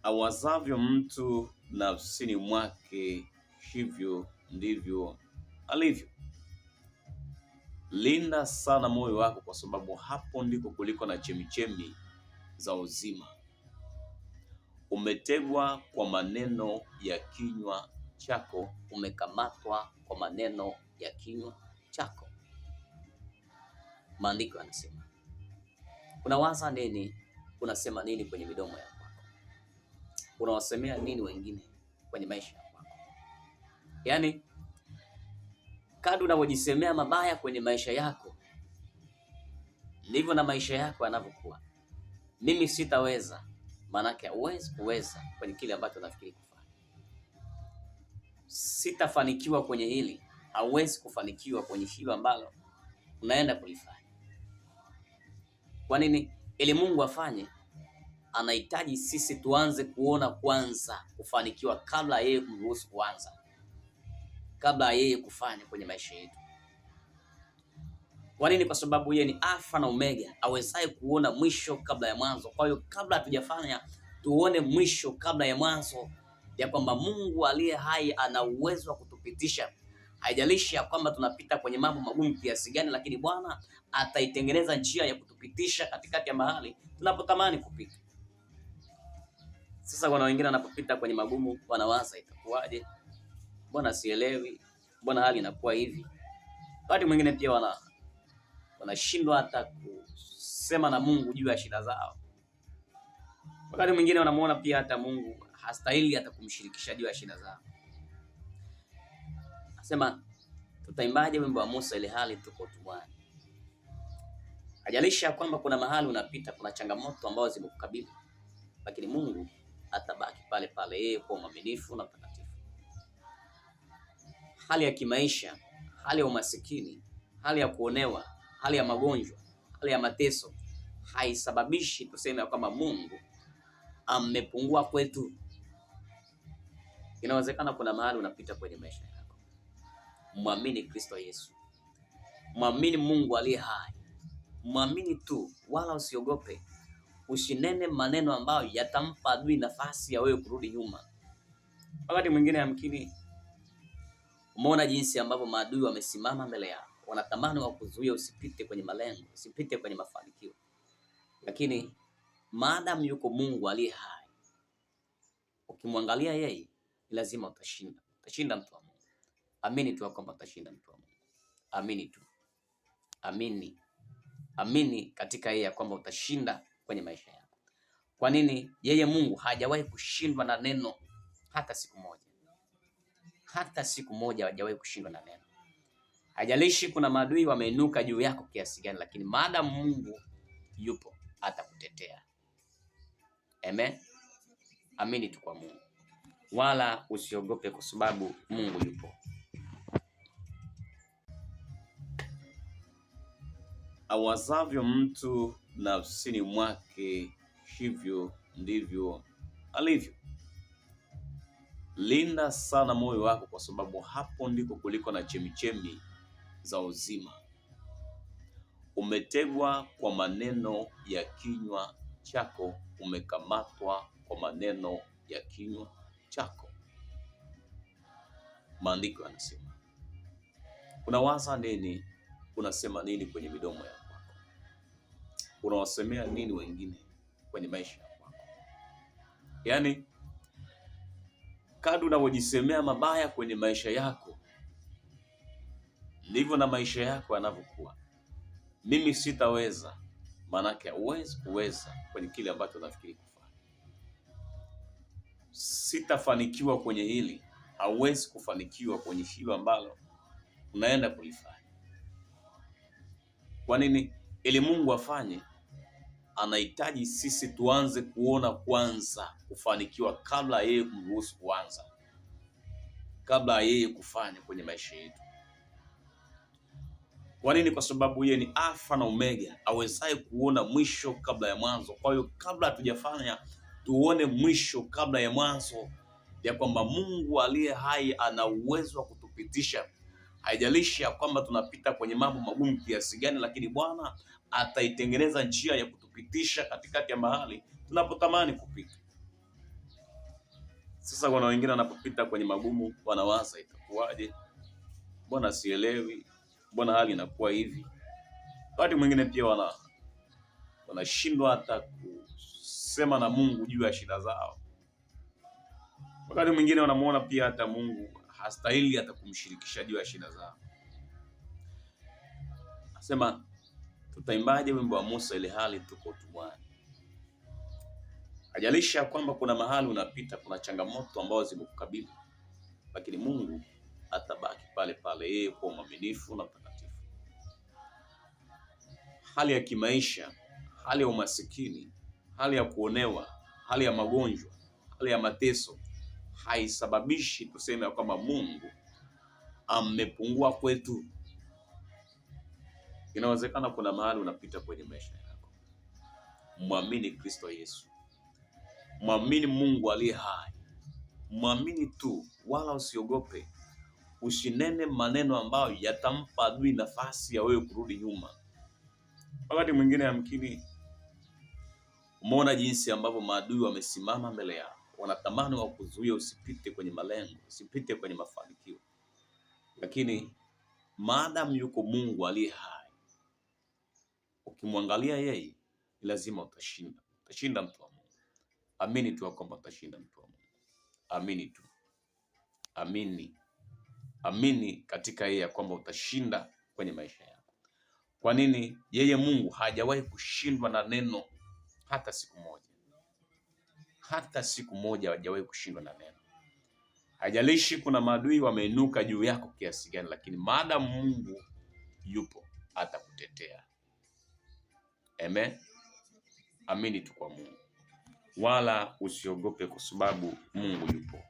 Awazavyo mtu nafsini mwake, hivyo ndivyo alivyo. Linda sana moyo wako, kwa sababu hapo ndiko kuliko na chemichemi za uzima. Umetegwa kwa maneno ya kinywa chako, umekamatwa kwa maneno ya kinywa chako. Maandiko yanasema, unawaza nini? Unasema nini kwenye midomo yako? Unawasemea nini wengine kwenye maisha yako? Yaani, kadri unavyojisemea mabaya kwenye maisha yako, ndivyo na maisha yako yanavyokuwa. Mimi sitaweza, maanake huwezi kuweza kwenye kile ambacho unafikiri kufanya. Sitafanikiwa kwenye hili, hauwezi kufanikiwa kwenye hilo ambalo unaenda kulifanya. Kwa nini? Ili Mungu afanye, anahitaji sisi tuanze kuona kwanza kufanikiwa kabla yeye kumruhusu kuanza, kabla yeye kufanya kwenye maisha yetu. Kwa nini? Kwa sababu yeye ni Alfa na Omega, awezaye kuona mwisho kabla ya mwanzo. Kwa hiyo kabla hatujafanya, tuone mwisho kabla ya mwanzo, ya kwamba Mungu aliye hai ana uwezo wa kutupitisha. Haijalishi ya kwamba tunapita kwenye mambo magumu kiasi gani, lakini Bwana ataitengeneza njia ya kutupitisha katikati ya mahali tunapotamani kupita. Sasa kuna wengine wanapopita kwenye magumu wanawaza itakuwaje? Bwana sielewi, Bwana hali inakuwa hivi. Wakati mwingine pia wanashindwa hata kusema na Mungu juu ya shida zao. Wakati mwingine wanamuona pia hata Mungu hastahili hata kumshirikisha juu ya shida zao. Nasema, tutaimbaje wimbo wa Musa ile hali tuko utumwani? Hajalisha kwamba kuna mahali unapita, kuna changamoto ambazo zimekukabili, lakini Mungu atabaki pale pale, yeye kwa mwaminifu na mtakatifu. Hali ya kimaisha, hali ya umasikini, hali ya kuonewa, hali ya magonjwa, hali ya mateso haisababishi tuseme kwamba Mungu amepungua kwetu. Inawezekana kuna mahali unapita kwenye maisha yako. Muamini Kristo Yesu, muamini Mungu aliye hai, muamini tu, wala usiogope. Usinene maneno ambayo yatampa adui nafasi ya wewe kurudi nyuma. Wakati mwingine yamkini umeona jinsi ambavyo maadui wamesimama mbele yako, wanatamani wakuzuia usipite kwenye malengo, usipite kwenye mafanikio. Lakini maadamu yuko Mungu aliye hai, ukimwangalia yeye, lazima utashinda. Utashinda, mtu wa Mungu. Amini tu kwamba utashinda, mtu wa Mungu. Amini tu. Amini. Amini katika yeye kwamba utashinda kwenye maisha yako. Kwa nini? Yeye Mungu hajawahi kushindwa na neno hata siku moja. Hata siku moja hajawahi kushindwa na neno. Hajalishi kuna maadui wameinuka juu yako kiasi gani, lakini maadamu Mungu yupo, atakutetea. Amen. Amini tu kwa Mungu, wala usiogope, kwa sababu Mungu yupo. Awazavyo mtu nafsini mwake, hivyo ndivyo alivyo. Linda sana moyo wako, kwa sababu hapo ndiko kuliko na chemichemi za uzima. Umetegwa kwa maneno ya kinywa chako, umekamatwa kwa maneno ya kinywa chako. Maandiko yanasema, unawaza nini? Unasema nini kwenye midomo yako? Unawasemea nini wengine kwenye maisha yako? Yaani, kadri unavyojisemea mabaya kwenye maisha yako, ndivyo na maisha yako yanavyokuwa. Mimi sitaweza, maanake huwezi kuweza kwenye kile ambacho unafikiri kufanya. Sitafanikiwa kwenye hili, hauwezi kufanikiwa kwenye hilo ambalo unaenda kulifanya. Kwa nini? Ili Mungu afanye, anahitaji sisi tuanze kuona kwanza kufanikiwa kabla yeye kumruhusu kuanza, kabla yeye kufanya kwenye maisha yetu. Kwa nini? Kwa sababu yeye ni Alfa na Omega, awezaye kuona mwisho kabla ya mwanzo. Kwa hiyo kabla hatujafanya, tuone mwisho kabla ya mwanzo, ya kwamba Mungu aliye hai ana uwezo wa kutupitisha. Haijalishi ya kwamba tunapita kwenye mambo magumu kiasi gani, lakini Bwana ataitengeneza njia ya kutupitisha katikati ya mahali tunapotamani kupita. Sasa kuna wengine wanapopita kwenye magumu wanawaza itakuwaje? Mbona sielewi? Mbona hali inakuwa hivi? Wakati mwingine pia wanashindwa hata kusema na Mungu juu ya shida zao. Wakati mwingine wanamuona pia hata Mungu hastahili hata kumshirikisha juu ya shida zao. Nasema tutaimbaje wimbo wa Musa ile hali tuko utumwani? Hajalisha kwamba kuna mahali unapita, kuna changamoto ambazo zimekukabili, lakini Mungu atabaki pale pale, yeye kwa mwaminifu na mtakatifu. Hali ya kimaisha, hali ya umasikini, hali ya kuonewa, hali ya magonjwa, hali ya mateso haisababishi tuseme kwamba Mungu amepungua kwetu. Inawezekana kuna mahali unapita kwenye maisha yako. Muamini Kristo Yesu. Muamini Mungu aliye hai. Muamini tu, wala usiogope. Usinene maneno ambayo yatampa adui nafasi ya wewe kurudi nyuma. Wakati mwingine yamkini umeona jinsi ambavyo maadui wamesimama mbele yako, wanatamani wakuzuia usipite kwenye malengo, usipite kwenye mafanikio. Lakini maadamu yuko Mungu aliye hai, ukimwangalia yeye, lazima utashinda. Utashinda mtu wa Mungu. Amini tu kwamba utashinda mtu wa Mungu. Amini tu. Amini. Amini katika yeye kwamba utashinda kwenye maisha yako. Kwa nini? Yeye Mungu hajawahi kushindwa na neno hata siku moja. Hata siku moja hajawahi kushindwa na neno. Haijalishi kuna maadui wameinuka juu yako kiasi gani, lakini maadamu Mungu yupo atakutetea. Amen. Amini tu kwa Mungu. Wala usiogope kwa sababu Mungu yupo.